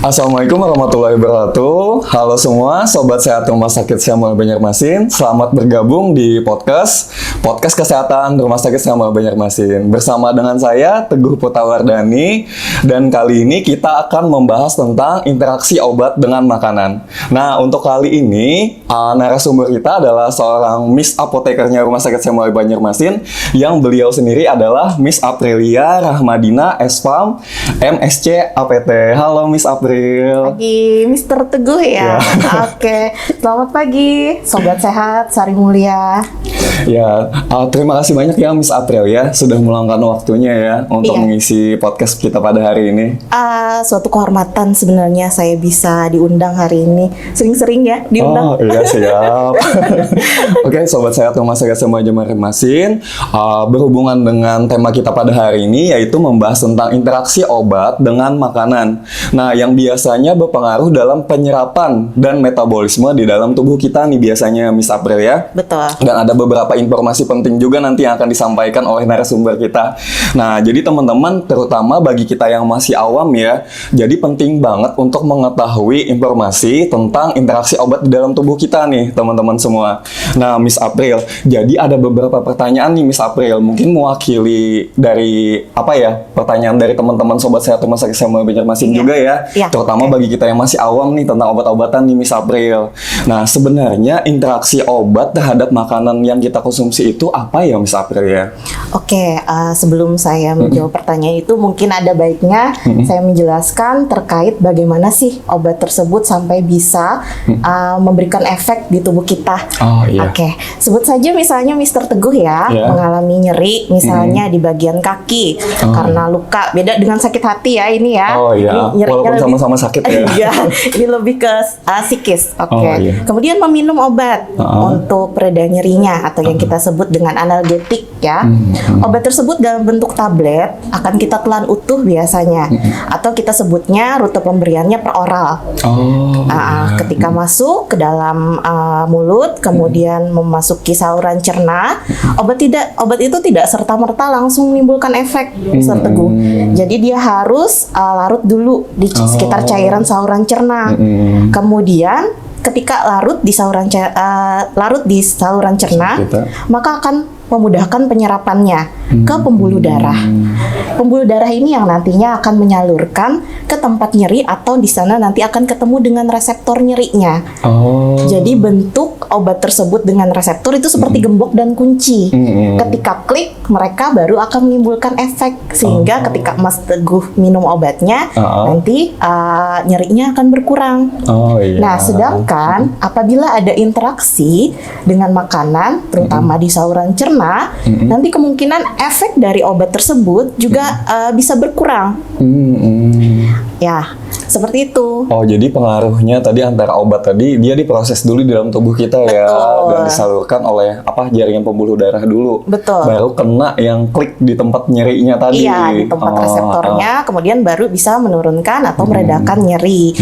Assalamualaikum warahmatullahi wabarakatuh. Halo semua, sobat sehat Rumah Sakit Samuel Banjarmasin. Selamat bergabung di podcast kesehatan Rumah Sakit Samuel Banjarmasin. Bersama dengan saya Teguh Putawardani, dan kali ini kita akan membahas tentang interaksi obat dengan makanan. Nah, untuk kali ini narasumber kita adalah seorang Miss Apotekernya Rumah Sakit Samuel Banjarmasin, yang beliau sendiri adalah Miss Aprilia Rahmadina S.Pharm MSc APT. Halo Miss April. Pagi, Mr. Teguh ya. Oke, selamat pagi, sobat sehat, Sari Mulia. Ya, terima kasih banyak ya Miss April ya, sudah meluangkan waktunya ya untuk mengisi podcast kita pada hari ini. Suatu kehormatan sebenarnya saya bisa diundang hari ini. Sering-sering ya diundang. Oh iya, siap. Oke, sobat sehat Rumah Sakit Samuel Banjarmasin, berhubungan dengan tema kita pada hari ini, yaitu membahas tentang interaksi obat dengan makanan. Nah, yang biasanya berpengaruh dalam penyerapan dan metabolisme di dalam tubuh kita nih biasanya Miss April ya. Betul. Dan ada beberapa informasi penting juga nanti yang akan disampaikan oleh narasumber kita. Nah, jadi teman-teman, terutama bagi kita yang masih awam ya, jadi penting banget untuk mengetahui informasi tentang interaksi obat di dalam tubuh kita nih, teman-teman semua. Nah, Miss April, jadi ada beberapa pertanyaan nih Miss April, mungkin mewakili dari pertanyaan dari teman-teman sobat sehat Rumah Sakit Samuel Banjarmasin juga ya. Terutama bagi kita yang masih awam nih tentang obat-obatan nih Miss April. Nah, sebenarnya interaksi obat terhadap makanan yang kita konsumsi itu apa ya Miss April ya? Oke, sebelum saya menjawab pertanyaan itu, mungkin ada baiknya saya menjelaskan terkait bagaimana sih obat tersebut sampai bisa memberikan efek di tubuh kita. Oh iya. Oke, sebut saja misalnya Mr. Teguh ya, mengalami nyeri misalnya di bagian kaki karena luka. Beda dengan sakit hati ya ini ya. Oh iya, walaupun sama-sama sakit ya. Iya, ini lebih ke psikis. Oke. Kemudian meminum obat untuk pereda nyerinya atau yang kita sebut dengan analgetik ya. Obat tersebut dalam bentuk tablet akan kita telan utuh biasanya, atau kita sebutnya rute pemberiannya per oral. Ketika masuk ke dalam mulut, kemudian memasuki saluran cerna, obat itu tidak serta-merta langsung menimbulkan efek, Mr. Teguh. Jadi dia harus larut dulu di sekitar cairan saluran cerna. Kemudian ketika larut di saluran cerna, maka akan memudahkan penyerapannya ke pembuluh darah. Pembuluh darah ini yang nantinya akan menyalurkan ke tempat nyeri, atau di sana nanti akan ketemu dengan reseptor nyerinya. Jadi bentuk obat tersebut dengan reseptor itu seperti gembok dan kunci. Ketika klik, mereka baru akan menimbulkan efek, sehingga ketika Mas Teguh minum obatnya, nanti nyerinya akan berkurang. Nah, sedangkan apabila ada interaksi dengan makanan, terutama di saluran cerna, nanti kemungkinan efek dari obat tersebut juga bisa berkurang. Ya, seperti itu. Oh, jadi pengaruhnya tadi antara obat tadi, dia diproses dulu di dalam tubuh kita ya. Betul. Dan disalurkan oleh jaringan pembuluh darah dulu. Betul. Baru kena yang klik di tempat nyerinya tadi. Iya, di tempat reseptornya, kemudian baru bisa menurunkan atau meredakan nyeri.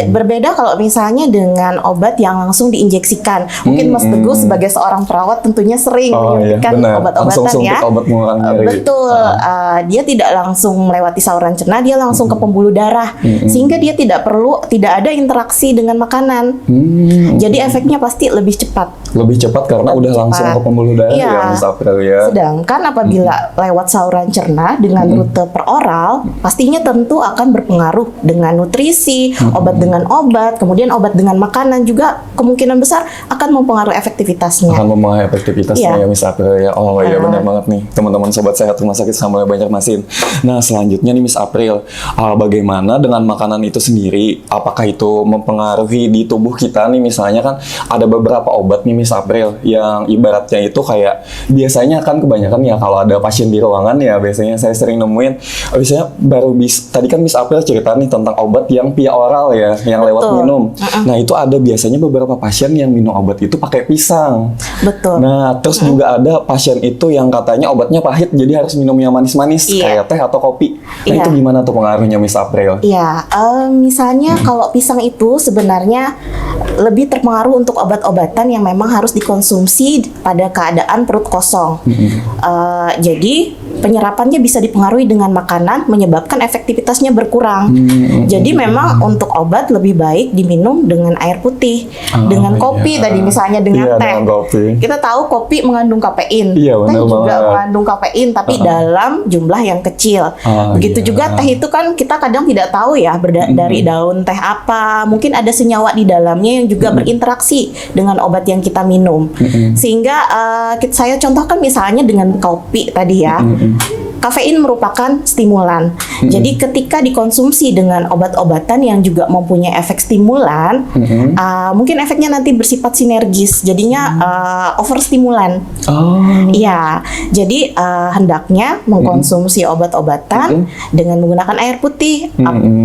Berbeda kalau misalnya dengan obat yang langsung diinjeksikan. Mungkin Mas Teguh sebagai seorang perawat tentunya sering menyuntikkan obat-obatan ya. Obat nyeri. Betul. Dia tidak langsung melewati saluran cerna, dia langsung ke pembuluh darah, sehingga dia tidak ada interaksi dengan makanan. Jadi efeknya pasti lebih cepat. Lebih cepat karena udah langsung ke pembuluh darah ya Miss April ya. Sedangkan apabila lewat saluran cerna dengan rute per oral, pastinya tentu akan berpengaruh dengan nutrisi, obat dengan obat, kemudian obat dengan makanan juga kemungkinan besar akan mempengaruhi efektivitasnya. Akan mempengaruhi efektivitasnya ya Miss April ya. Oh iya, benar banget nih teman-teman sobat sehat Rumah Sakit Samuel Banjarmasin. Nah, selanjutnya nih Miss April, bagaimana dengan makanan itu sendiri? Apakah itu mempengaruhi di tubuh kita nih? Misalnya kan ada beberapa obat nih Miss April yang ibaratnya itu kayak biasanya kan kebanyakan ya kalau ada pasien di ruangan ya, biasanya saya sering nemuin biasanya tadi kan Miss April cerita nih tentang obat yang via oral ya, yang lewat minum. Nah, itu ada biasanya beberapa pasien yang minum obat itu pakai pisang. Betul. Nah, terus juga ada pasien itu yang katanya obatnya pahit, jadi harus minum yang manis-manis kayak teh atau kopi. Nah, itu gimana tuh pengaruhnya Miss April? Iya, misalnya kalau pisang itu sebenarnya lebih terpengaruh untuk obat-obatan yang memang harus dikonsumsi pada keadaan perut kosong. Jadi penyerapannya bisa dipengaruhi dengan makanan, menyebabkan efektivitasnya berkurang. Jadi memang untuk obat lebih baik diminum dengan air putih, dengan kopi tadi misalnya dengan Iya, teh. dengan kopi. Kita tahu kopi mengandung kafein, Iya, teh benar juga banget. mengandung kafein tapi dalam jumlah yang kecil. Begitu Iya. juga teh itu kan kita kadang tidak tahu ya dari daun teh apa, mungkin ada senyawa di dalamnya yang juga berinteraksi dengan obat yang kita minum. Sehingga saya contohkan misalnya dengan kopi tadi ya. Kafein merupakan stimulan. Jadi ketika dikonsumsi dengan obat-obatan yang juga mempunyai efek stimulan, mungkin efeknya nanti bersifat sinergis. Jadinya overstimulan. Iya. Jadi hendaknya mengkonsumsi obat-obatan dengan menggunakan air putih.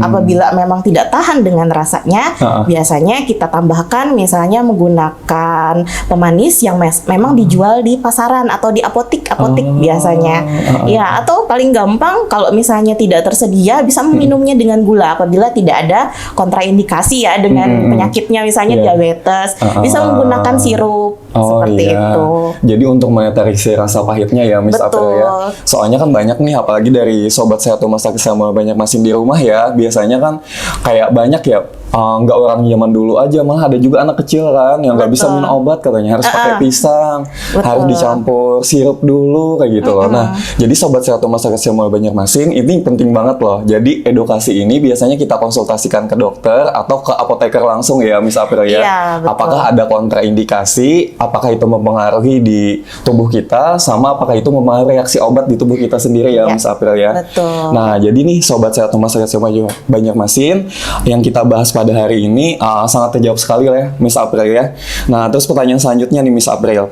Apabila memang tidak tahan dengan rasanya, biasanya kita tambahkan misalnya menggunakan pemanis yang memang dijual di pasaran atau di apotik biasanya. Ya, atau paling gampang kalau misalnya tidak tersedia bisa meminumnya dengan gula apabila tidak ada kontraindikasi ya dengan penyakitnya misalnya diabetes, bisa menggunakan sirup seperti itu. Jadi untuk menetralisir rasa pahitnya ya Miss Betul. April ya. Soalnya kan banyak nih apalagi dari sobat sehat rumah sakit sama banyak masih di rumah ya. Biasanya kan kayak banyak ya nggak orang zaman dulu aja, malah ada juga anak kecil kan yang nggak bisa minum obat, katanya harus pakai pisang, harus dicampur sirup dulu kayak gitu loh. Nah, jadi sobat sehat rumah sakit sama Banjarmasin ini penting banget loh. Jadi edukasi ini biasanya kita konsultasikan ke dokter atau ke apoteker langsung ya Miss April ya. Iya, betul. Apakah ada kontraindikasi, apakah itu mempengaruhi di tubuh kita, sama apakah itu mempengaruhi reaksi obat di tubuh kita sendiri ya, Miss April ya. Betul. Nah, jadi nih sobat sehat rumah sakit sama Banjarmasin yang kita bahas pada hari ini sangat terjawab sekali lah ya, Miss April ya. Nah, terus pertanyaan selanjutnya nih Miss April.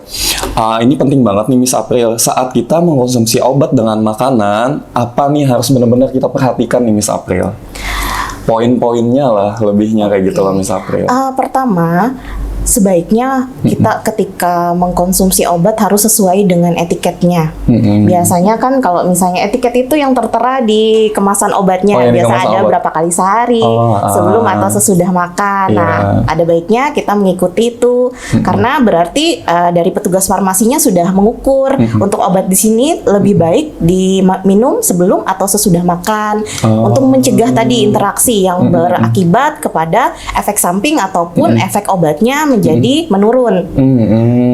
Ini penting banget nih Miss April. Saat kita mengkonsumsi obat dengan makanan, apa nih harus benar-benar kita perhatikan nih Miss April? Poin-poinnya lah, lebihnya kayak gitu lah Miss April. Pertama, sebaiknya kita ketika mengkonsumsi obat harus sesuai dengan etiketnya. Biasanya kan kalau misalnya etiket itu yang tertera di kemasan obatnya, Oh, yang di biasa kemasan ada obat. berapa kali sehari, sebelum atau sesudah makan. Iya. Nah, ada baiknya kita mengikuti itu karena berarti dari petugas farmasinya sudah mengukur untuk obat di sini lebih baik diminum sebelum atau sesudah makan untuk mencegah tadi interaksi yang berakibat kepada efek samping ataupun efek obatnya menjadi menurun.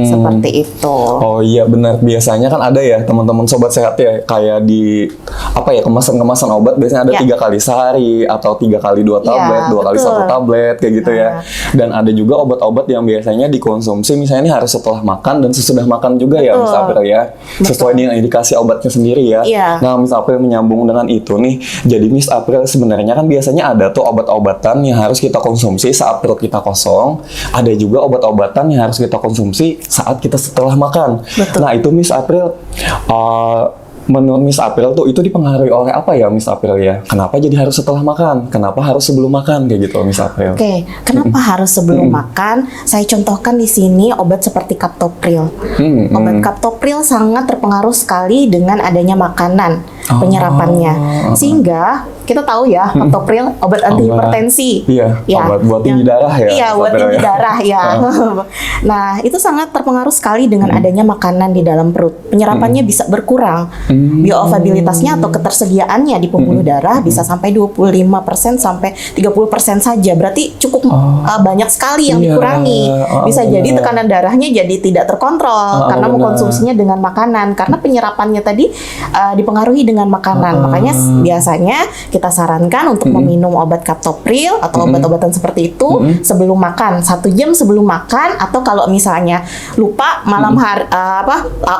Seperti itu. Oh iya benar, biasanya kan ada ya teman-teman sobat sehat ya, kayak di apa ya, kemasan-kemasan obat biasanya ada 3 kali sehari atau 3 kali 2 tablet, 2 kali 1 tablet kayak gitu ya. Dan ada juga obat-obat yang biasanya dikonsumsi misalnya ini harus setelah makan dan sesudah makan juga ya Miss April ya. Sesuai dengan indikasi obatnya sendiri ya. Nah, Miss April menyambung dengan itu nih. Jadi Miss April sebenarnya kan biasanya ada tuh obat-obatan yang harus kita konsumsi saat perut kita kosong. Ada juga obat-obatan yang harus kita konsumsi saat kita setelah makan. Nah, itu Miss April menurut Miss April tuh itu dipengaruhi oleh apa ya Miss April ya? Kenapa jadi harus setelah makan? Kenapa harus sebelum makan kayak gitu Miss April? Oke, kenapa harus sebelum makan? Saya contohkan di sini obat seperti Captopril. Obat Captopril sangat terpengaruh sekali dengan adanya makanan penyerapannya. Sehingga kita tahu ya, Captopril obat anti hipertensi. Iya, obat buat tinggi darah ya. Iya, buat tinggi darah ya. Nah, itu sangat terpengaruh sekali dengan adanya makanan di dalam perut. Penyerapannya bisa berkurang. Bioavailabilitasnya atau ketersediaannya di pembuluh darah bisa sampai 25% sampai 30% saja. Berarti cukup banyak sekali yang dikurangi. Bisa jadi tekanan darahnya jadi tidak terkontrol karena mengkonsumsinya dengan makanan. Karena penyerapannya tadi dipengaruhi dengan makanan. Makanya biasanya kita sarankan untuk meminum obat Captopril atau obat-obatan seperti itu sebelum makan, 1 jam sebelum makan, atau kalau misalnya lupa malam hari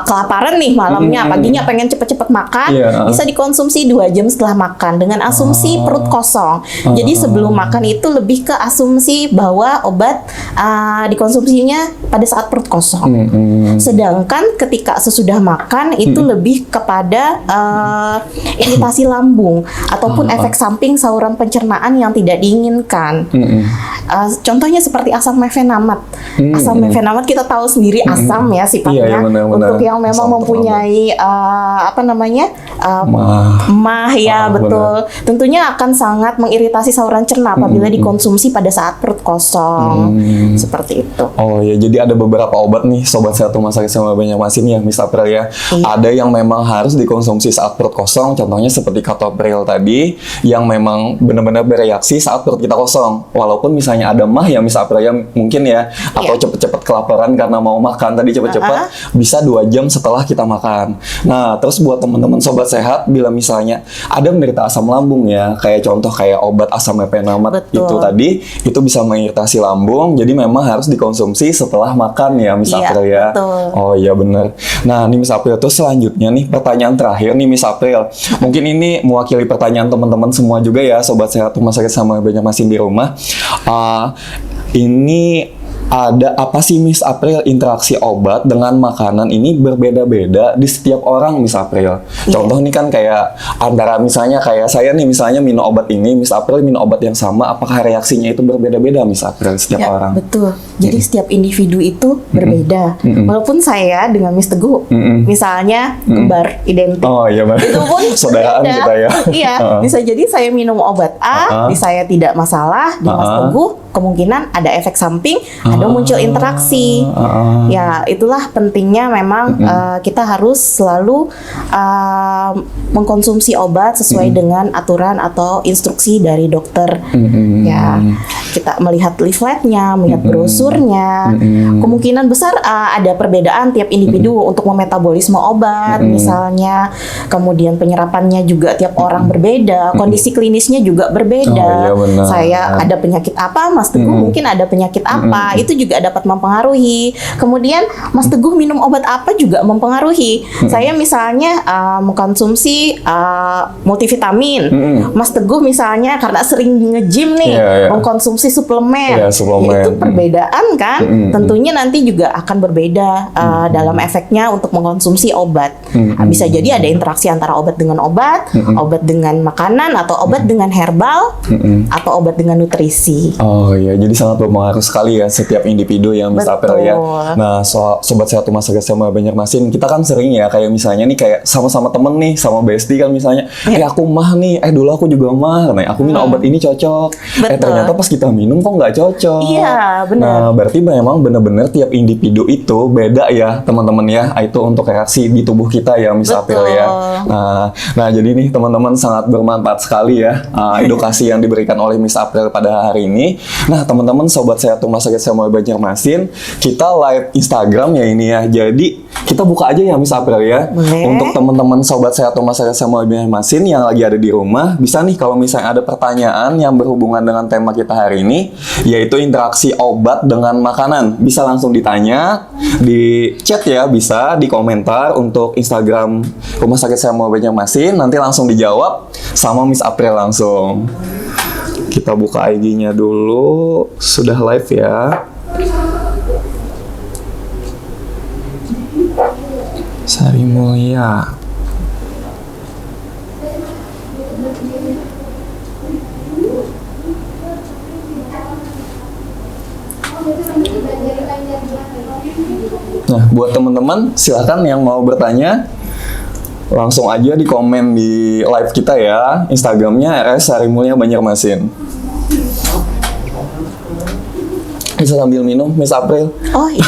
kelaparan nih malamnya, paginya pengen cepet-cepet makan, bisa dikonsumsi 2 jam setelah makan dengan asumsi perut kosong. Jadi sebelum makan itu lebih ke asumsi bahwa obat dikonsumsinya pada saat perut kosong. Sedangkan ketika sesudah makan itu lebih kepada iritasi lambung ataupun efek samping saluran pencernaan yang tidak diinginkan. Contohnya seperti asam mefenamat. Asam mefenamat kita tahu sendiri asam ya sifatnya. Iya, benar-benar. Untuk yang memang Asam mempunyai emah ya betul. Tentunya akan sangat mengiritasi saluran cerna apabila dikonsumsi pada saat perut kosong. Seperti itu. Oh ya, jadi ada beberapa obat nih Sobat Sehat Rumah Sakit Sama Banjarmasin ya, Miss April ya. Iya. Ada yang memang harus dikonsumsi saat perut kosong, contohnya seperti captopril tadi, yang memang benar-benar bereaksi saat perut kita kosong. Walaupun misalnya ada mah ya Miss April ya, mungkin ya, atau cepet-cepet kelaparan karena mau makan tadi cepet-cepet, bisa 2 jam setelah kita makan. Nah, terus buat teman-teman Sobat Sehat, bila misalnya ada menderita asam lambung ya, kayak contoh kayak obat asam mefenamat Betul. itu tadi, itu bisa mengiritasi lambung, jadi memang harus dikonsumsi setelah makan ya Miss Iya, April ya. betul. Oh iya benar. Nah nih Miss April, terus selanjutnya nih pertanyaan terakhir nih Miss April. Mungkin ini mewakili pertanyaan teman-teman semua juga ya Sobat Sehat Rumah Sakit Sama Banjarmasin di rumah. Ini ada apa sih Miss April, interaksi obat dengan makanan ini berbeda-beda di setiap orang Miss April. Contoh nih kan kayak antara misalnya kayak saya nih misalnya minum obat ini, Miss April minum obat yang sama, apakah reaksinya itu berbeda-beda Miss April setiap Ya, orang? betul. Jadi setiap individu itu berbeda. Walaupun saya dengan Miss Teguh, misalnya kembar identik. Oh iya Mbak. Itu pun saudaraan berbeda. kita ya. Iya, bisa jadi saya minum obat A, di saya tidak masalah, di Mas Teguh kemungkinan ada efek samping, ada muncul interaksi. Ya, itulah pentingnya memang kita harus selalu mengkonsumsi obat sesuai dengan aturan atau instruksi dari dokter. Ya, kita melihat leafletnya, melihat brosurnya. Kemungkinan besar ada perbedaan tiap individu untuk memetabolisme obat, misalnya, kemudian penyerapannya juga tiap orang berbeda, kondisi klinisnya juga berbeda. Oh, iya benar. Saya ada penyakit apa, Mas Teguh mungkin ada penyakit apa, itu juga dapat mempengaruhi. Kemudian Mas Teguh minum obat apa juga mempengaruhi. Saya misalnya mengkonsumsi multivitamin, Mas Teguh misalnya karena sering nge-gym nih, mengkonsumsi suplemen. Suplemen. Itu perbedaan kan, tentunya nanti juga akan berbeda dalam efeknya untuk mengkonsumsi obat. Bisa jadi ada interaksi antara obat dengan obat, obat dengan makanan, atau obat dengan herbal, atau obat dengan nutrisi. Oh iya, jadi sangat berpengaruh sekali ya setiap individu yang Miss April ya. Nah, Sobat Sehat Rumah Sakit Sama Banjarmasin, kita kan sering ya kayak misalnya nih kayak sama-sama temen nih, sama bestie kan misalnya, aku mah nih, dulu aku juga mah, nah aku minum obat ini cocok. Ternyata pas kita minum kok nggak cocok. Iya, benar. Nah, berarti memang benar-benar tiap individu itu beda ya teman-teman ya, itu untuk reaksi di tubuh kita ya Miss April ya. Nah jadi nih teman-teman sangat bermanfaat sekali ya edukasi yang diberikan oleh Miss April pada hari ini. Nah teman-teman Sobat Sehat Rumah Sakit Sama Banjarmasin, kita live Instagram ya ini ya. Jadi kita buka aja ya Miss April ya. Boleh. Untuk teman-teman Sobat Sehat Rumah Sakit Sama Banjarmasin yang lagi ada di rumah, bisa nih kalau misalnya ada pertanyaan yang berhubungan dengan tema kita hari ini, yaitu interaksi obat dengan makanan, bisa langsung ditanya di chat ya, bisa di komentar untuk Instagram Rumah Sakit Sama Banjarmasin, nanti langsung dijawab sama Miss April langsung. Kita buka IG-nya dulu, sudah live ya. Sari Mulia. Nah, buat teman-teman silakan yang mau bertanya langsung aja di komen di live kita ya, Instagramnya RS Sari Mulia Banjarmasin. Bisa sambil minum, Miss April. Oh iya.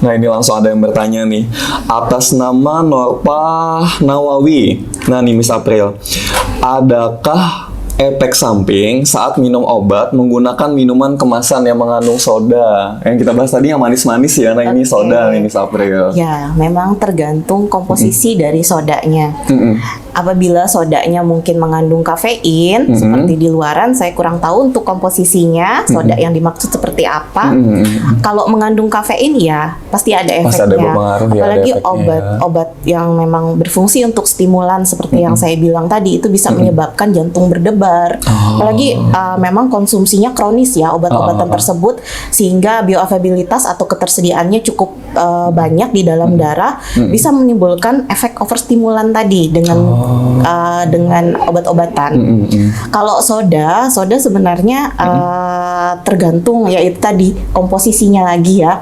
Nah ini langsung ada yang bertanya nih, atas nama Norpa Nawawi. Nah nih Miss April, adakah efek samping saat minum obat menggunakan minuman kemasan yang mengandung soda? Yang kita bahas tadi yang manis-manis ya, nah ini soda nih Miss April. Ya, memang tergantung komposisi dari sodanya. apabila sodanya mungkin mengandung kafein seperti di luaran, saya kurang tahu untuk komposisinya soda yang dimaksud seperti apa. Kalau mengandung kafein ya pasti ada efeknya. Pasti ada berpengaruh, ya, apalagi ada efeknya, obat yang memang berfungsi untuk stimulan seperti yang saya bilang tadi, itu bisa menyebabkan jantung berdebar. Apalagi memang konsumsinya kronis ya obat-obatan tersebut, sehingga bioavailabilitas atau ketersediaannya cukup banyak di dalam darah, bisa menimbulkan efek overstimulan tadi dengan obat-obatan. Kalau soda sebenarnya tergantung ya itu tadi komposisinya lagi ya.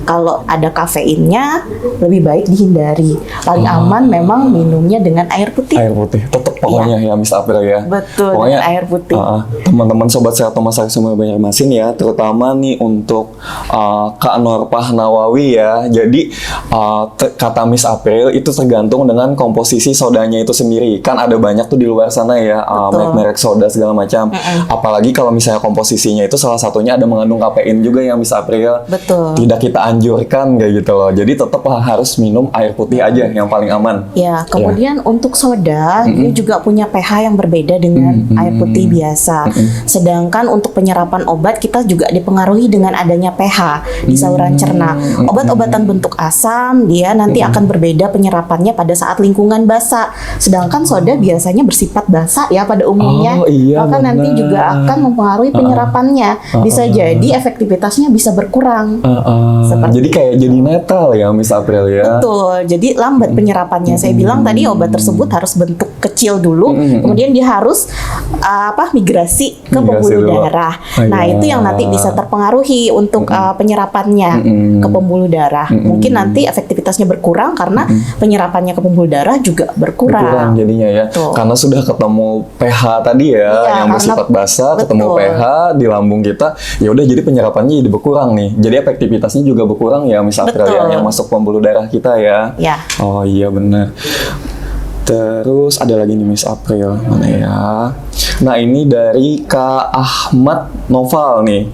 Kalau ada kafeinnya lebih baik dihindari. Paling aman memang minumnya dengan air putih. Air putih, tetap pokoknya ya Miss April ya. Betul, pokoknya dengan air putih. Teman-teman sobat sehat rumah sakit Sumber Banjarmasin ya, terutama nih untuk Kak Norpah Nawawi ya. Jadi kata Miss April itu tergantung dengan komposisi sodanya itu sendiri. Kan ada banyak tuh di luar sana ya, merek-merek soda segala macam. Apalagi kalau misalnya komposisinya itu salah satunya ada mengandung kafein juga ya Miss April. Betul. Tidak kita anjurkan kayak gitu loh. Jadi tetap harus minum air putih aja yang paling aman. Ya, kemudian untuk soda dia juga punya pH yang berbeda dengan air putih biasa. Sedangkan untuk penyerapan obat kita juga dipengaruhi dengan adanya pH di saluran cerna. Obat-obatan bentuk asam dia nanti akan berbeda penyerapannya pada saat lingkungan basah. Sedangkan soda biasanya bersifat basah ya pada umumnya. Maka nanti juga akan mempengaruhi penyerapannya. Bisa jadi efektivitasnya bisa berkurang. Jadi kayak jadi netral ya Miss April ya. Betul, jadi lambat penyerapannya. Saya bilang tadi obat tersebut harus bentuk kecil dulu, kemudian dia harus migrasi ke pembuluh darah. Nah itu yang nanti bisa terpengaruhi untuk penyerapannya ke pembuluh darah. Mungkin nanti efektivitasnya berkurang karena penyerapannya ke pembuluh darah juga berkurang jadinya ya. Karena sudah ketemu pH tadi ya, yang bersifat basah, ketemu pH di lambung kita, ya udah jadi penyerapannya jadi berkurang nih. Jadi efektivitasnya juga berkurang ya Miss April ya, yang masuk pembuluh darah kita ya. Oh iya benar. Terus ada lagi nih Miss April, mana ya? Nah ini dari Kak Ahmad Noval nih.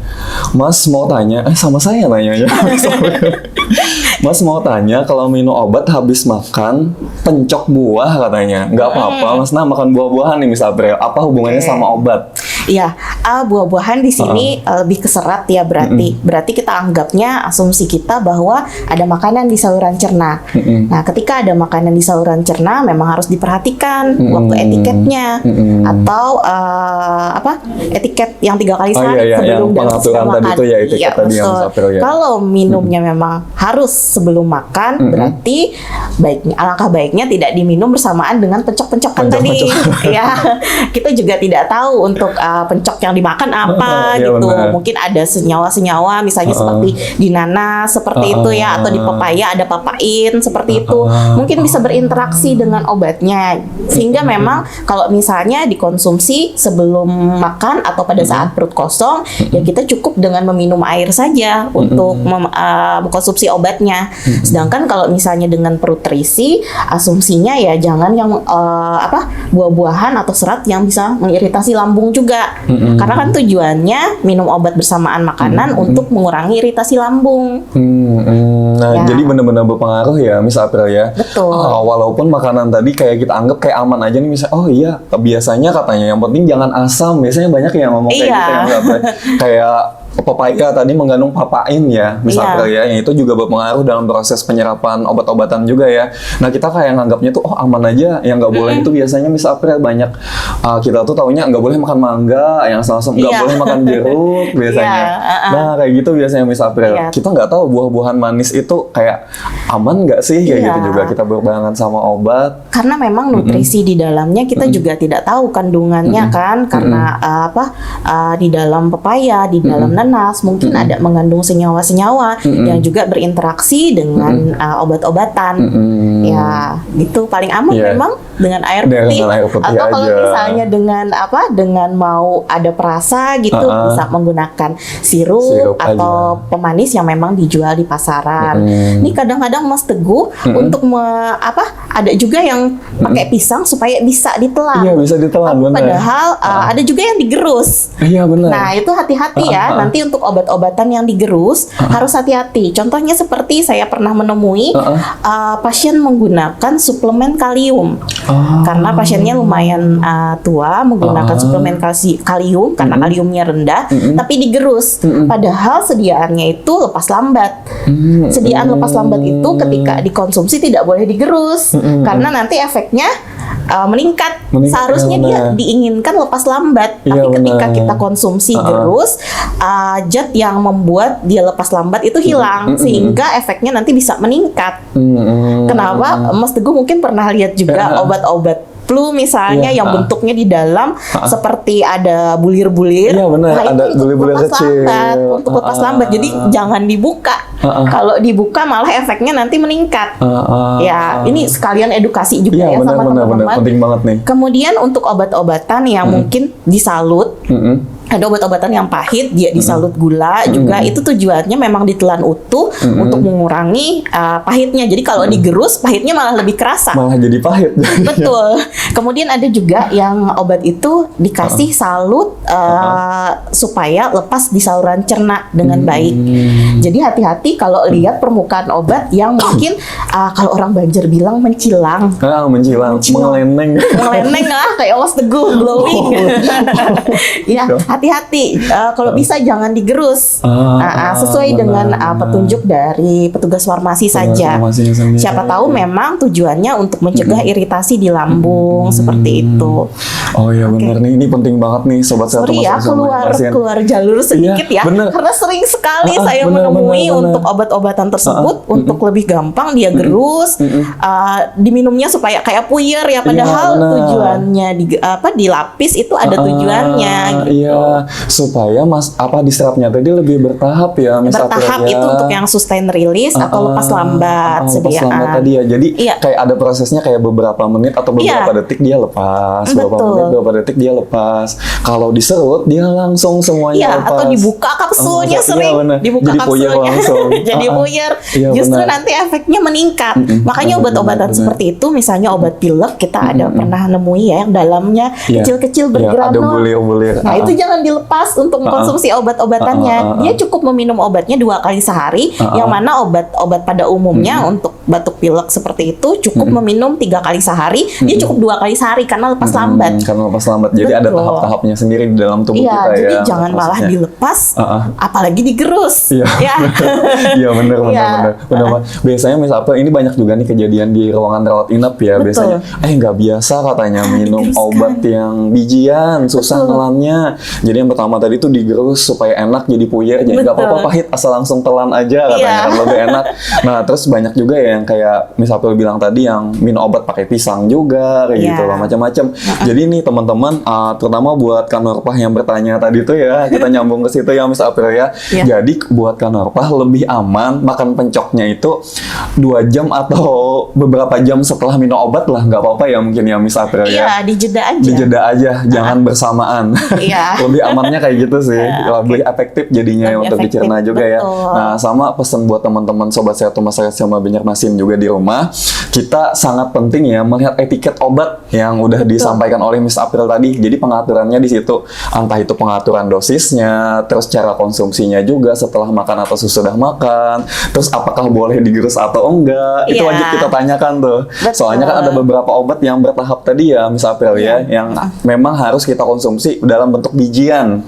Mas mau tanya, sama saya nanya ya. Mas mau tanya, kalau minum obat habis makan pencok buah katanya, nggak apa-apa Mas, makan buah-buahan nih Miss April, apa hubungannya sama obat? Iya, buah-buahan di sini lebih ke serat ya berarti. Berarti kita anggapnya asumsi kita bahwa ada makanan di saluran cerna. Nah, ketika ada makanan di saluran cerna memang harus diperhatikan waktu etiketnya atau etiket yang 3 kali sehari sebelum dan setelah makan. Tadi itu ya etiket tadi yang Miss April ya. Kalau minumnya memang harus sebelum makan, berarti alangkah baiknya tidak diminum bersamaan dengan pencok-pencokan tadi. Ya, kita juga tidak tahu untuk pencok yang dimakan apa gitu. Bener. Mungkin ada senyawa-senyawa misalnya seperti di nanas seperti itu ya, atau di pepaya ada papain seperti itu. Mungkin bisa berinteraksi dengan obatnya. Sehingga memang kalau misalnya dikonsumsi sebelum makan atau pada saat perut kosong, ya kita cukup dengan meminum air saja untuk mengkonsumsi obatnya. Sedangkan kalau misalnya dengan perut terisi, asumsinya ya jangan yang buah-buahan atau serat yang bisa mengiritasi lambung juga. Karena kan tujuannya minum obat bersamaan makanan untuk mengurangi iritasi lambung. Nah, jadi benar-benar berpengaruh ya Miss April ya. Betul. Walaupun makanan tadi kayak kita anggap kayak aman aja nih, misalnya, oh iya biasanya katanya yang penting jangan asam. Biasanya banyak yang ngomong kayak gitu ya, kayak pepaya tadi mengandung papain ya, Miss April ya, yang itu juga berpengaruh dalam proses penyerapan obat-obatan juga ya. Nah kita kayak nganggapnya tuh aman aja, yang nggak boleh itu biasanya Miss April banyak kita tuh taunya nggak boleh makan mangga, yang asam-asam nggak boleh makan jeruk biasanya. Nah kayak gitu biasanya Miss April. Kita nggak tahu buah-buahan manis itu kayak aman nggak sih kayak gitu juga kita berbarengan sama obat. Karena memang nutrisi di dalamnya kita juga tidak tahu kandungannya kan, karena di dalam pepaya, di dalam nanas mungkin ada mengandung senyawa-senyawa yang juga berinteraksi dengan obat-obatan. Ya, gitu paling aman memang dengan air putih. Atau kalau misalnya dengan mau ada perasa gitu bisa menggunakan sirup atau pemanis yang memang dijual di pasaran. Ini kadang-kadang Mas Teguh untuk ada juga yang pakai pisang supaya bisa ditelan. Iya, bisa ditelan benar. Padahal ada juga yang digerus. Iya, benar. Nah, itu hati-hati ya. Nanti untuk obat-obatan yang digerus harus hati-hati. Contohnya seperti saya pernah menemui pasien menggunakan suplemen kalium. karena pasiennya lumayan tua menggunakan suplemen kalium karena kaliumnya rendah, tapi digerus. Padahal sediaannya itu lepas lambat. Sediaan lepas lambat itu ketika dikonsumsi tidak boleh digerus karena nanti efeknya meningkat. Seharusnya dia diinginkan lepas lambat, tapi ketika kita konsumsi gerus, zat yang membuat dia lepas lambat itu hilang, sehingga efeknya nanti bisa meningkat. Kenapa? Mas Teguh mungkin pernah lihat juga obat-obat flu misalnya yang bentuknya di dalam seperti ada bulir-bulir. Iya benar, nah, ada itu bulir-bulir kecil. Untuk lepas lambat. Jadi jangan dibuka. Kalau dibuka malah efeknya nanti meningkat. Ya, ini sekalian edukasi juga ya sama teman-teman. Penting banget nih. Kemudian untuk obat-obatan yang mungkin disalut. Ada obat-obatan yang pahit, dia disalut gula juga, itu tujuannya memang ditelan utuh untuk mengurangi pahitnya. Jadi kalau digerus, pahitnya malah lebih kerasa. Malah jadi pahit. Betul. Kemudian ada juga yang obat itu dikasih salut supaya lepas di saluran cerna dengan baik. Jadi hati-hati kalau lihat permukaan obat yang mungkin kalau orang Banjar bilang mencilang. Mencilang. Mengeleneng. Mengeleneng lah, kayak Mas Teguh glowing. Ya, hati-hati. Kalau bisa jangan digerus. Sesuai dengan petunjuk dari petugas farmasi saja. Siapa tahu memang tujuannya untuk mencegah iritasi di lambung seperti itu. Oh iya benar nih, ini penting banget nih sobat sehat. Sorry ya keluar jalur sedikit ya, karena sering sekali saya menemui untuk obat-obatan tersebut untuk lebih gampang dia gerus, diminumnya supaya kayak puyer ya, padahal tujuannya dilapis itu ada tujuannya. Iya, supaya diserapnya tadi lebih bertahap ya, bertahap itu untuk yang sustain release atau lepas lambat sediaan. Lepas lambat tadi ya, jadi kayak ada prosesnya kayak beberapa menit atau beberapa detik dia lepas, beberapa detik dia lepas. Kalau diserut dia langsung semuanya lepas. Atau dibuka kapsulnya dibuka jadi puyer langsung. Jadi puyer. Justru nanti efeknya meningkat. Makanya obat-obatan seperti itu, misalnya obat pilek kita ada pernah nemui ya yang dalamnya kecil-kecil bergranul. Ada bulir-bulir. Nah itu jangan dilepas untuk mengkonsumsi obat-obatannya. Dia cukup meminum obatnya 2 kali sehari. Yang mana obat-obat pada umumnya untuk batuk pilek seperti itu cukup meminum 3 kali sehari. Dia cukup 2 kali sehari karena lepas lambat. Karena lepas lambat. Jadi ada tahap-tahapnya sendiri di dalam tubuh kita ya. Jadi jangan malah dilepas, apalagi digerus. Iya benar. Biasanya misalnya ini banyak juga nih kejadian di ruangan rawat inap ya. Biasanya nggak biasa katanya minum obat yang bijian, susah nelannya. Jadi yang pertama tadi tuh digerus supaya enak, jadi puyer. Jadi nggak apa-apa pahit, asal langsung telan aja katanya kan lebih enak. Nah terus banyak juga ya yang kayak misalnya bilang tadi yang minum obat pakai pisang juga kayak gitu lah, macam-macam. Jadi nih teman-teman, terutama buat Kanorpah yang bertanya tadi tuh ya, kita nyambung ke situ ya Miss April ya. Jadi buat Kanorpah lebih aman makan pencoknya itu 2 jam atau beberapa jam setelah minum obat lah, nggak apa-apa ya mungkin ya Miss April ya. Dijeda aja. Dijeda aja, jangan bersamaan. Lebih amannya kayak gitu sih, lebih efektif jadinya lebih untuk dicerna juga ya. Nah sama pesan buat teman-teman sobat sehat rumah sakit sama Banjarmasin juga di rumah, kita sangat penting ya melihat etiket obat yang udah disampaikan oleh Miss April tadi. Jadi pengaturannya di situ, entah itu pengaturan dosisnya, terus cara konsumsinya juga setelah makan atau sesudah makan, terus apakah boleh digerus atau enggak, itu wajib kita tanyakan tuh. Soalnya kan ada beberapa obat yang bertahap tadi ya Miss April ya, yang memang harus kita konsumsi dalam bentuk bijian.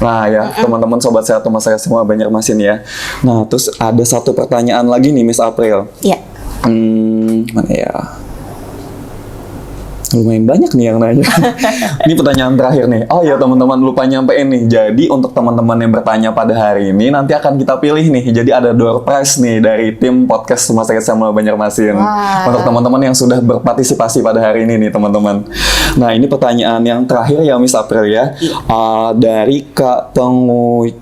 Nah ya teman-teman sobat sehat rumah sakit semua Banjarmasin ya. Nah terus ada satu pertanyaan lagi nih Miss April. Mana ya? Lumayan banyak nih yang nanya. Ini pertanyaan terakhir nih. Oh ya teman-teman, lupa nyampein nih. Jadi untuk teman-teman yang bertanya pada hari ini, nanti akan kita pilih nih. Jadi ada door prize nih dari tim podcast Rumah Sakit Sama Banjarmasin. Untuk teman-teman yang sudah berpartisipasi pada hari ini nih teman-teman. Nah ini pertanyaan yang terakhir ya Miss April ya. Dari Kak Penguin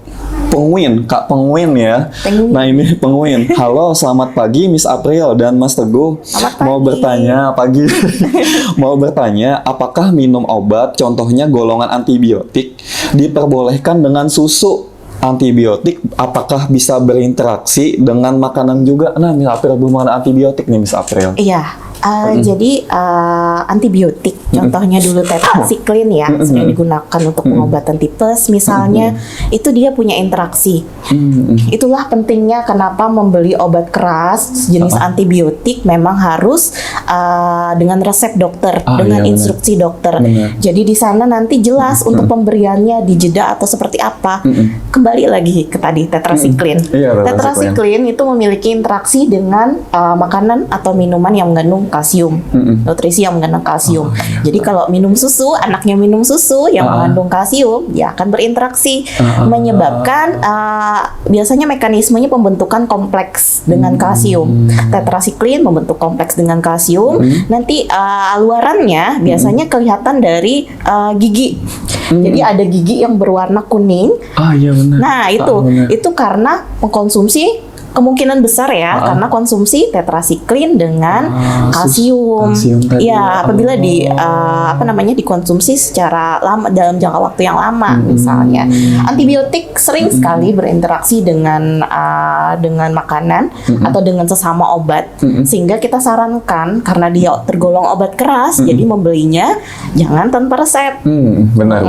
ya. Nah ini Penguin. Halo, selamat pagi Miss April dan Mas Teguh. Mau bertanya apakah minum obat contohnya golongan antibiotik diperbolehkan dengan susu? Antibiotik apakah bisa berinteraksi dengan makanan juga? Nah Miss April, belum ada antibiotik nih Miss April. Iya. Jadi antibiotik, contohnya dulu tetracycline ya, sering digunakan untuk pengobatan tipes misalnya, itu dia punya interaksi. Itulah pentingnya kenapa membeli obat keras jenis antibiotik memang harus dengan resep dokter, dengan instruksi dokter. Jadi di sana nanti jelas untuk pemberiannya dijeda atau seperti apa. Kembali lagi ke tadi tetracycline. Tetracycline itu memiliki interaksi dengan makanan atau minuman yang mengandung kalsium, nutrisi yang mengandung kalsium. Jadi kalau minum susu, anaknya minum susu yang mengandung kalsium, ya akan berinteraksi, menyebabkan biasanya mekanismenya pembentukan kompleks dengan kalsium. Tetracycline membentuk kompleks dengan kalsium. Nanti luarannya biasanya kelihatan dari gigi. Jadi ada gigi yang berwarna kuning. Nah itu karena mengkonsumsi, kemungkinan besar ya, karena konsumsi tetracycline dengan kalsium. Ya, apabila dikonsumsi secara lama dalam jangka waktu yang lama, misalnya. Antibiotik sering sekali berinteraksi dengan makanan atau dengan sesama obat, sehingga kita sarankan karena dia tergolong obat keras, jadi membelinya jangan tanpa resep. Benar.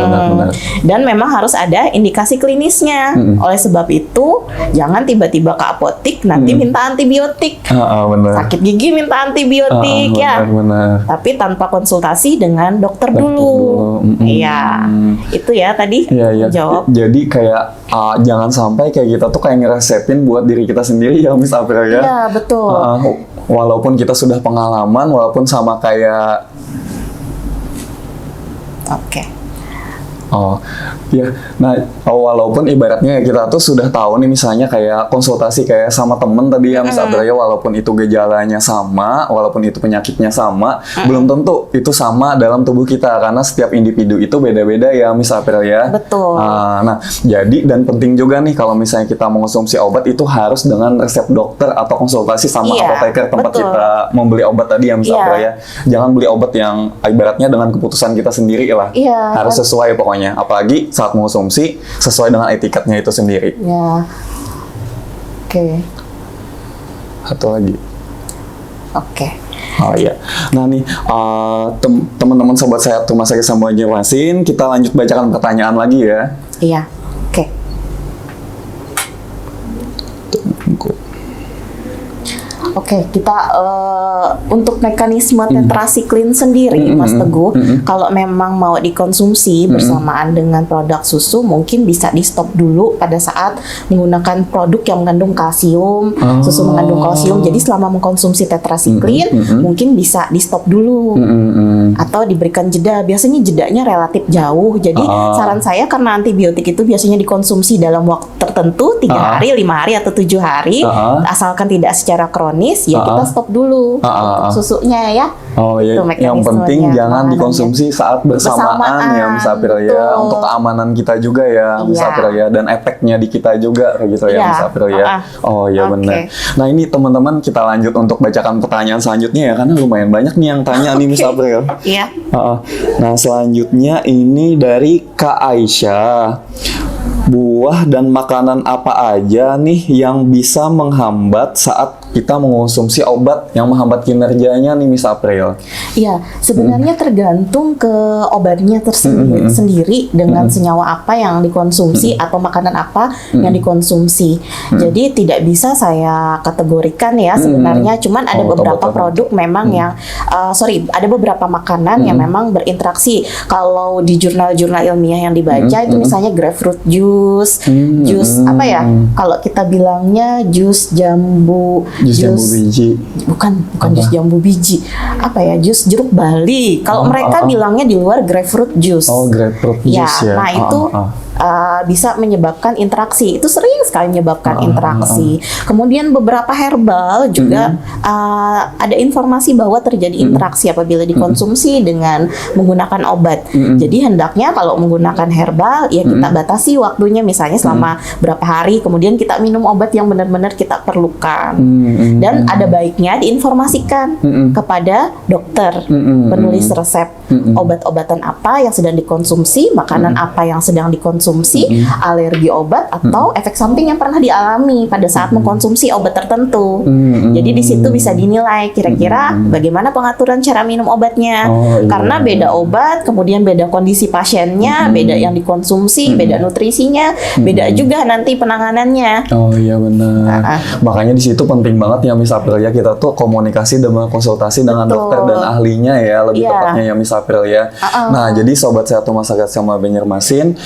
Dan memang harus ada indikasi klinisnya. Oleh sebab itu, jangan tiba-tiba ke apotek nanti minta antibiotik. Sakit gigi minta antibiotik benar. Tapi tanpa konsultasi dengan dokter dulu. Iya. Itu ya tadi jawab. Jadi kayak jangan sampai kayak kita tuh kayak ngeresepin buat diri kita sendiri ya, Miss April ya. Iya, betul. Walaupun kita sudah pengalaman, walaupun sama kayak walaupun ibaratnya kita tuh sudah tahu nih, misalnya kayak konsultasi kayak sama temen tadi ya, Miss April ya, walaupun itu gejalanya sama, walaupun itu penyakitnya sama, belum tentu itu sama dalam tubuh kita, karena setiap individu itu beda-beda ya, Miss April ya. Betul. Nah, jadi dan penting juga nih kalau misalnya kita mengonsumsi obat itu harus dengan resep dokter atau konsultasi sama apoteker tempat kita membeli obat tadi ya, Miss April ya. Jangan beli obat yang ibaratnya dengan keputusan kita sendiri lah. Harus sesuai pokoknya. Apalagi saat mengonsumsi sesuai dengan etiketnya itu sendiri. Satu lagi. Oh iya. Nah nih teman-teman sobat sehat Rumah Sakit Samboja Wasin, kita lanjut bacakan pertanyaan lagi ya. Kita untuk mekanisme tetracycline sendiri, Mas Teguh, kalau memang mau dikonsumsi bersamaan dengan produk susu, mungkin bisa di stop dulu pada saat menggunakan produk yang mengandung kalsium, susu mengandung kalsium. Jadi selama mengkonsumsi tetracycline, mungkin bisa di stop dulu, atau diberikan jeda. Biasanya jedanya relatif jauh. Jadi saran saya, karena antibiotik itu biasanya dikonsumsi dalam waktu tertentu, 3 hari, 5 hari, atau 7 hari, asalkan tidak secara kronis, ya kita stop dulu untuk susunya ya. Yang penting jangan dikonsumsi saat bersamaan ya, Miss April ya. Untuk keamanan kita juga ya, Miss April ya, dan efeknya di kita juga kayak gitu ya, Miss April ya. Benar. Nah ini teman-teman, kita lanjut untuk bacakan pertanyaan selanjutnya ya, karena lumayan banyak nih yang tanya nih, Miss April. Nah selanjutnya ini dari Kak Aisyah. Buah dan makanan apa aja nih yang bisa menghambat saat kita mengonsumsi obat, yang menghambat kinerjanya nih, Miss April? Iya, sebenarnya tergantung ke obatnya sendiri dengan senyawa apa yang dikonsumsi atau makanan apa yang dikonsumsi. Jadi tidak bisa saya kategorikan ya sebenarnya. Cuman ada beberapa produk memang yang ada beberapa makanan yang memang berinteraksi. Kalau di jurnal-jurnal ilmiah yang dibaca itu misalnya grapefruit juice, jus apa ya? Kalau kita bilangnya jus jambu biji. Bukan jus jambu biji. Apa ya? Jus jeruk Bali. Kalau mereka bilangnya di luar grapefruit juice. Grapefruit juice ya. Nah itu bisa menyebabkan interaksi. Itu sering sekali menyebabkan interaksi. Kemudian beberapa herbal juga ada informasi bahwa terjadi interaksi apabila dikonsumsi dengan menggunakan obat. Jadi hendaknya kalau menggunakan herbal ya kita batasi waktunya, misalnya selama berapa hari, kemudian kita minum obat yang benar-benar kita perlukan. Dan ada baiknya diinformasikan kepada dokter penulis resep obat-obatan apa yang sedang dikonsumsi, makanan apa yang sedang dikonsumsi, alergi obat atau efek samping yang pernah dialami pada saat mengkonsumsi obat tertentu. Jadi di situ bisa dinilai kira-kira bagaimana pengaturan cara minum obatnya. Karena beda obat, kemudian beda kondisi pasiennya, beda yang dikonsumsi, beda nutrisinya, beda juga nanti penanganannya. Oh iya benar. Makanya di situ penting banget ya Miss April ya, kita tuh komunikasi dan konsultasi dengan dokter dan ahlinya ya, lebih tepatnya ya Miss April ya. Nah, jadi sobat sehat rumah sakit sama Banjarmasin,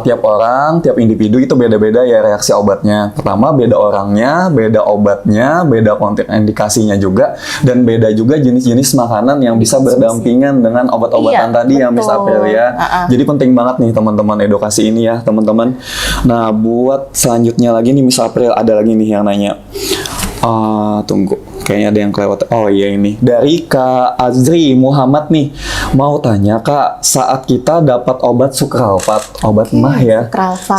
tiap orang, tiap individu itu beda-beda ya reaksi obatnya. Pertama beda orangnya, beda obatnya, beda kontraindikasinya juga, dan beda juga jenis-jenis makanan yang bisa berdampingan dengan obat-obatan tadi ya Miss April ya. Jadi penting banget nih teman-teman edukasi ini ya teman-teman. Nah, buat selanjutnya lagi nih Miss April, ada lagi nih yang nanya. Tunggu, kayaknya ada yang kelewat. Oh iya, ini dari Kak Azri Muhammad nih, mau tanya Kak, saat kita dapat obat sukralfat, obat mah ya,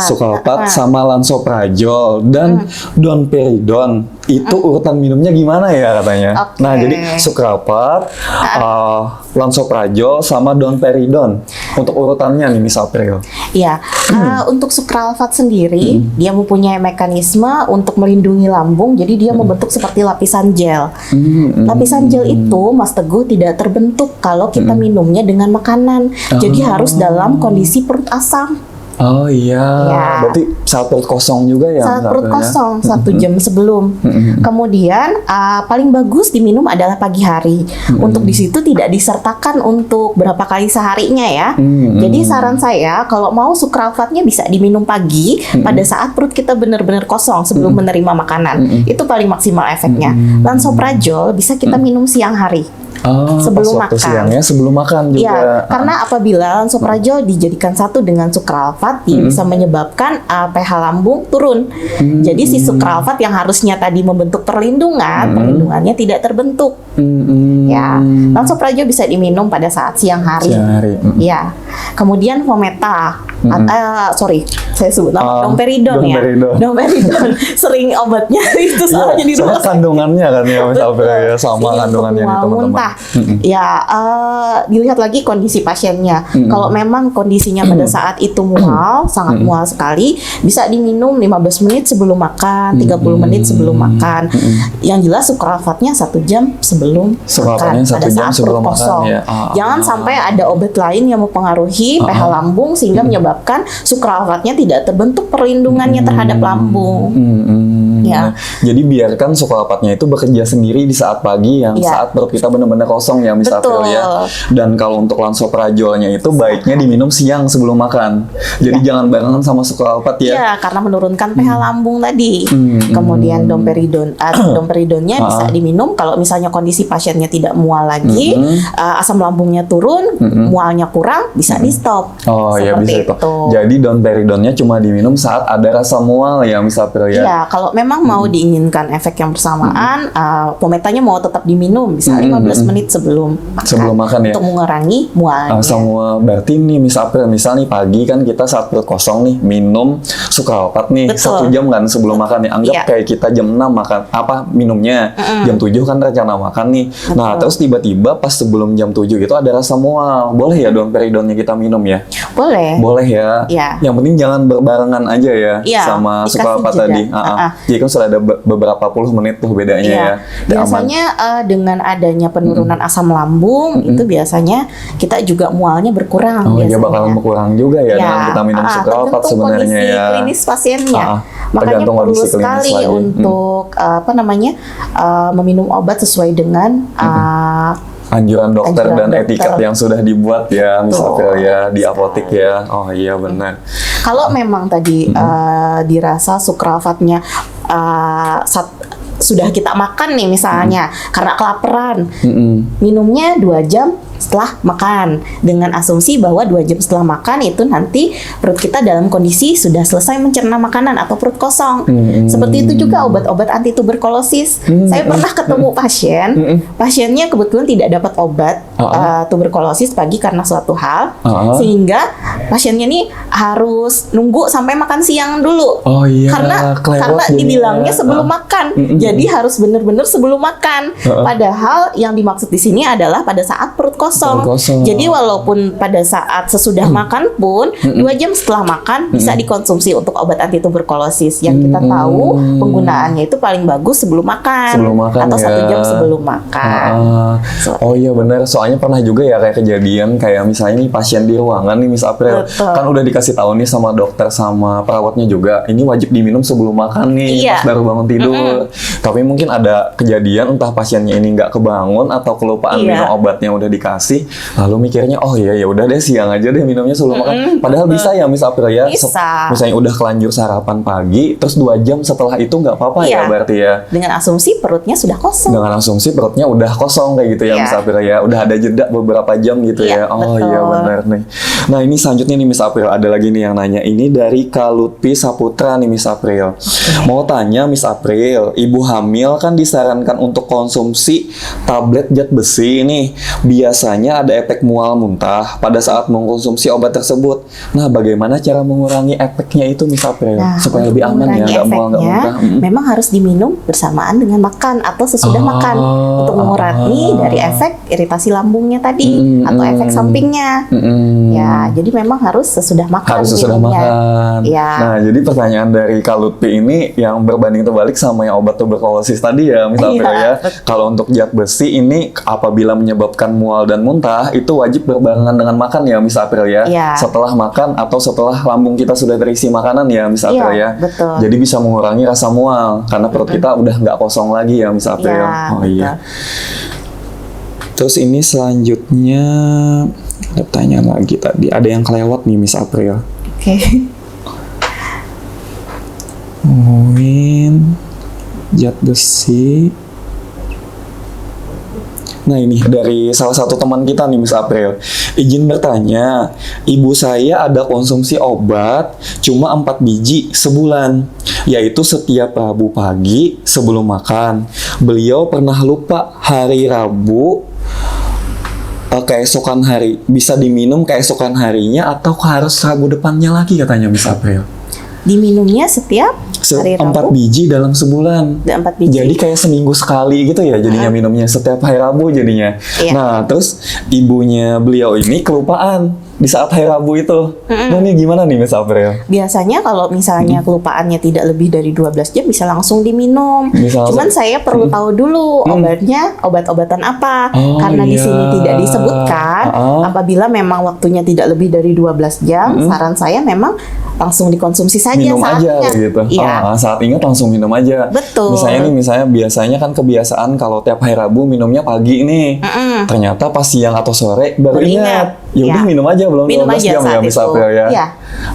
sukralfat sama lansoprazol dan domperidon, itu urutan minumnya gimana ya katanya? Nah, jadi sukralfat, lansoprazol sama domperidon, untuk urutannya nih Miss April. Iya, untuk sukralfat sendiri dia mempunyai mekanisme untuk melindungi lambung, jadi dia membentuk seperti lapisan gel. Lapisan gel itu Mas Teguh tidak terbentuk kalau kita minumnya dengan makanan, jadi harus dalam kondisi perut asam. Oh iya, berarti saat perut kosong juga ya? Saat perut kosong, 1 jam sebelum. Kemudian paling bagus diminum adalah pagi hari. Untuk di situ tidak disertakan untuk berapa kali seharinya ya. Jadi saran saya kalau mau sukralfatnya bisa diminum pagi pada saat perut kita benar-benar kosong sebelum menerima makanan. Itu paling maksimal efeknya. Lansoprazol bisa kita minum siang hari. Sebelum makan. Siangnya sebelum makan juga. Ya, karena apabila lansoprazol dijadikan satu dengan sukralfat, dia bisa menyebabkan pH lambung turun. Jadi si sukralfat yang harusnya tadi membentuk perlindungan, perlindungannya tidak terbentuk. Ya, lansoprazol bisa diminum pada saat siang hari. Ya, kemudian Fometa, saya sebut nama domperidon ya. Domperidon, sering obatnya itu soalnya di rumah. Kandungannya kan ya Mas April ya, sama kandungannya nih teman-teman. Ya, dilihat lagi kondisi pasiennya. Kalau memang kondisinya pada saat itu mual, sangat mual sekali, bisa diminum 15 menit sebelum makan, 30 menit sebelum makan. Yang jelas sukralfatnya 1 jam sebelum makan, pada saat perut kosong. Ya. Jangan sampai ada obat lain yang mempengaruhi pH lambung sehingga menyebabkan sukralfatnya tidak terbentuk perlindungannya terhadap lambung. Ya. Jadi biarkan sukralfatnya itu bekerja sendiri di saat pagi yang saat perut kita benar-benar kosong ya Miss April ya. Dan kalau untuk lansoprazolnya itu baiknya diminum siang sebelum makan. Jadi jangan barengan sama sukralfat ya. Iya, karena menurunkan pH lambung tadi. Kemudian domperidonnya bisa diminum kalau misalnya kondisi pasiennya tidak mual lagi, asam lambungnya turun, mualnya kurang, bisa di stop. Oh iya, bisa itu. Jadi domperidonnya cuma diminum saat ada rasa mual ya Miss April ya. Iya, kalau memang mau diinginkan efek yang bersamaan, Fometanya mau tetap diminum bisa 15 menit sebelum makan. Sebelum makan ya. Untuk mengurangi mualnya. Semua berarti nih Miss April, misal nih pagi kan kita saat perut kosong nih minum sukralfat nih 1 jam kan sebelum makan nih. Anggap kayak kita jam 6 makan minumnya. Jam 7 kan rencana makan nih. Nah, terus tiba-tiba pas sebelum jam 7 gitu ada rasa mual. Boleh ya domperidonnya kita minum ya? Boleh. Boleh ya. Yang penting jangan berbarengan aja ya sama sukralfat tadi. Jadi kan sudah ada beberapa puluh menit tuh bedanya ya. Biasanya dengan adanya penurunan asam lambung itu biasanya kita juga mualnya berkurang. Oh iya, bakalan berkurang juga ya dengan kita minum sukralfat sebenarnya ya. Tergantung kondisi klinis pasiennya. Makanya perlu sekali untuk meminum obat sesuai dengan anjuran dokter dan etiket yang sudah dibuat ya Miss April ya di apotek ya. Oh iya benar. Kalau memang tadi dirasa sukralfatnya sudah kita makan nih misalnya karena kelaparan, minumnya 2 jam setelah makan dengan asumsi bahwa 2 jam setelah makan itu nanti perut kita dalam kondisi sudah selesai mencerna makanan atau perut kosong. Seperti itu juga obat-obat anti tuberkulosis. Saya pernah ketemu pasiennya kebetulan tidak dapat obat tuberkulosis pagi karena suatu hal, sehingga pasiennya nih harus nunggu sampai makan siang dulu. Karena dibilangnya sebelum makan. Jadi harus benar-benar sebelum makan. Padahal yang dimaksud di sini adalah pada saat perut kosong. Perut kosong. Jadi walaupun pada saat sesudah makan pun 2 jam setelah makan bisa dikonsumsi untuk obat anti tuberkulosis. Yang kita tahu penggunaannya itu paling bagus sebelum makan, Sebelum makan atau ya. 1 jam sebelum makan. Oh iya benar, soalnya pernah juga ya kayak kejadian kayak misalnya nih pasien di ruangan nih Miss April, Betul. kan udah dikasih tahu nih sama dokter sama perawatnya juga, ini wajib diminum sebelum makan nih Iya. pas baru bangun tidur. Tapi mungkin ada kejadian entah pasiennya ini nggak kebangun atau kelupaan Iya. minum obatnya udah dikasih, lalu mikirnya oh iya ya udah deh siang aja deh minumnya sebelum makan. Padahal bisa ya Miss April ya, Bisa. misalnya udah kelanjur sarapan pagi, terus 2 jam setelah itu nggak apa-apa ya Iya. berarti ya. Dengan asumsi perutnya sudah kosong. Dengan asumsi perutnya udah kosong kayak gitu ya Iya. Miss April ya, udah ada jeda beberapa jam gitu ya. Iya, Oh betul. iya benar nih. Nah ini selanjutnya nih Miss April, ada lagi nih yang nanya, ini dari Kalutpi Saputra nih Miss April. Mau tanya Miss April, ibu hamil kan disarankan untuk konsumsi tablet zat besi ini, biasanya ada efek mual muntah pada saat mengkonsumsi obat tersebut. Nah bagaimana cara mengurangi efeknya itu Miss April Nah, supaya untuk lebih aman ya, mengurangi nggak mual nggak efeknya, muntah. memang harus diminum bersamaan dengan makan atau sesudah makan untuk mengurangi dari efek iritasi lambungnya tadi atau efek sampingnya. Ya, jadi memang harus sesudah makan. Harus sesudah minumnya. makan. Ya. Nah, jadi pertanyaan dari Kalutpi ini yang berbanding terbalik sama yang obat tuberkulosis tadi ya, Miss April Iya, ya. Kalau untuk zat besi ini apabila menyebabkan mual dan muntah itu wajib berbarengan dengan makan ya, Miss April ya. Iya. Setelah makan atau setelah lambung kita sudah terisi makanan ya, Miss April Iya, ya. betul. Jadi bisa mengurangi rasa mual karena perut kita udah nggak kosong lagi ya, Miss April. Iya, Oh iya. betul. Terus ini selanjutnya ada pertanyaan lagi tadi. Ada yang kelewat nih Miss April. Oke. Ngomongin zat besi. Nah ini dari salah satu teman kita nih Miss April. Izin bertanya, ibu saya ada konsumsi obat cuma 4 biji sebulan, yaitu setiap Rabu pagi sebelum makan. Beliau pernah lupa hari Rabu keesokan hari, bisa diminum keesokan harinya atau harus Rabu depannya lagi katanya Miss April. Diminumnya setiap hari 4 Rabu. biji dalam sebulan. 4 biji. Jadi kayak seminggu sekali gitu ya jadinya minumnya setiap hari Rabu jadinya. Iya. Nah terus ibunya beliau ini kelupaan di saat hari Rabu itu. Nah ini gimana nih Miss April? Biasanya kalau misalnya kelupaannya tidak lebih dari 12 jam bisa langsung diminum. Bisa langsung. Cuman saya perlu tahu dulu obatnya obat-obatan apa. Oh, Karena di iya. sini tidak disebutkan. Apabila memang waktunya tidak lebih dari 12 jam, saran saya memang langsung dikonsumsi saja Minum saatnya. aja gitu. Iya. Saat ingat langsung minum aja. Betul. Misalnya biasanya kan kebiasaan kalau tiap hari Rabu minumnya pagi nih. Ternyata pas siang atau sore baru Baru ingat. ingat. Ya udah Ya. minum aja belum Minum 12 aja jam ya saat Miss itu. April ya. Iya.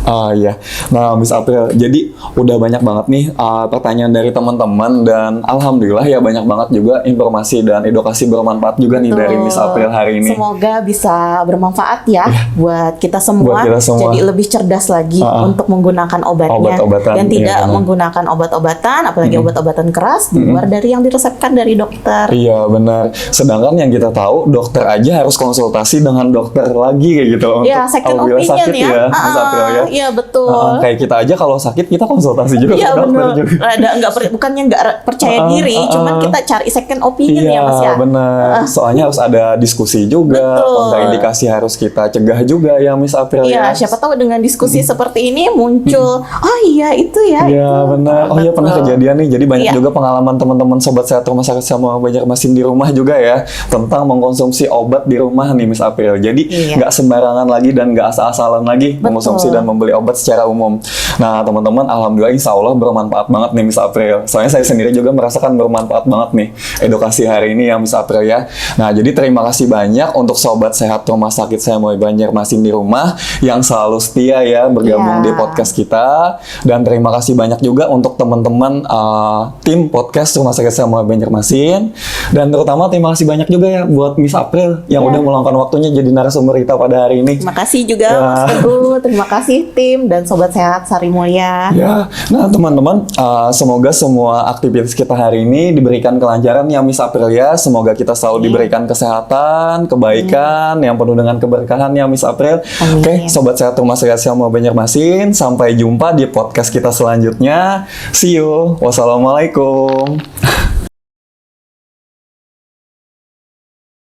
Ah iya. Nah Miss April, jadi udah banyak banget nih pertanyaan dari teman-teman dan alhamdulillah ya banyak banget juga informasi dan edukasi bermanfaat juga nih dari Miss April hari ini. Semoga bisa bermanfaat ya buat kita semua. Buat kita semua. Jadi lebih cerdas lagi untuk menggunakan obatnya Obat-obatan, dan iya tidak benar. menggunakan obat-obatan, apalagi obat-obatan keras di luar dari yang diresepkan dari dokter. Iya benar. Sedangkan yang kita tahu dokter aja harus konsultasi dengan dokter lagi kayak gitu Ya, untuk second apabila opinion sakit ya, Miss April ya. Iya betul. Kayak kita aja kalau sakit kita konsultasi juga Iya ke dokter benar. juga. Ada bukannya nggak percaya diri, cuman kita cari second opinion Iya ya Mas ya. benar. Soalnya harus ada diskusi juga, Betul. kontraindikasi harus kita cegah juga ya Miss April Iya, ya. siapa tahu dengan diskusi seperti ini muncul, oh iya itu ya. Iya itu. benar. Oh iya pernah Betul. kejadian nih. Jadi banyak Iya. juga pengalaman teman-teman sobat sehat rumah sakit sama Banjarmasin di rumah juga ya tentang mengkonsumsi obat di rumah nih Miss April. Jadi Iya. nggak sembarangan lagi dan nggak asal-asalan lagi mengkonsumsi dan membeli obat secara umum. Nah teman-teman, alhamdulillah insya Allah bermanfaat banget nih Miss April. Soalnya saya sendiri juga merasakan bermanfaat banget nih edukasi hari ini ya Miss April ya. Nah jadi terima kasih banyak untuk sobat sehat rumah sakit saya Banjarmasin di rumah yang selalu setia ya bergabung Iya. di podcast kita, dan terima kasih banyak juga untuk teman-teman tim podcast Rumah Sakit Saya Banjarmasin, dan terutama terima kasih banyak juga ya buat Miss April yang Iya. udah meluangkan waktunya jadi narasumber kita pada hari ini. Terima kasih juga Ya. Mas Teguh, terima kasih kasih tim dan Sobat Sehat Sari Mulia. Ya, nah teman-teman, semoga semua aktivitas kita hari ini diberikan kelancaran ya Miss Aprilia. Semoga kita selalu diberikan kesehatan, kebaikan, yang penuh dengan keberkahan ya Miss April. Amin. Oke, Sobat Sehat Rumah Sakit Syama Banjarmasin, sampai jumpa di podcast kita selanjutnya. See you. Wassalamualaikum.